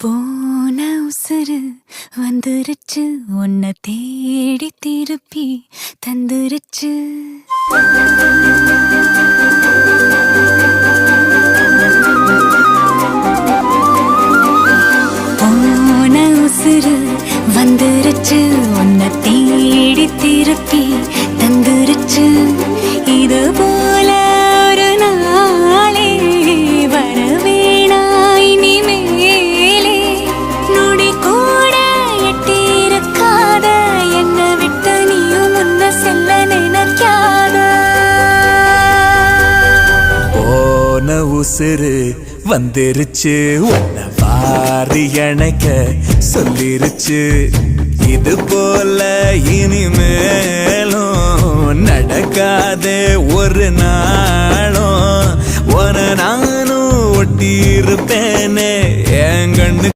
போன உசுறு வந்துருச்சு உன்னை தேடி திருப்பி தந்துருச்சு. போன உசுறு வந்துருச்சு உன்னை தேடி திருப்பி தந்துருச்சு. இது போல ஒரு நாளே வரவேணாய் இனிமேலே. நொடி கூட எட்டியிருக்காத என்னை விட்டு நீயும் முன்ன செல்ல நினைக்காத. போன உசுறு வந்துருச்சு உன்னை வாரி அணைக்க சொல்லிருச்சு. இது போல இனிமேலும் நடக்காதே ஒரு நாளும். ஒரு நானும் ஒட்டி இருப்பேனே என் கண்ணு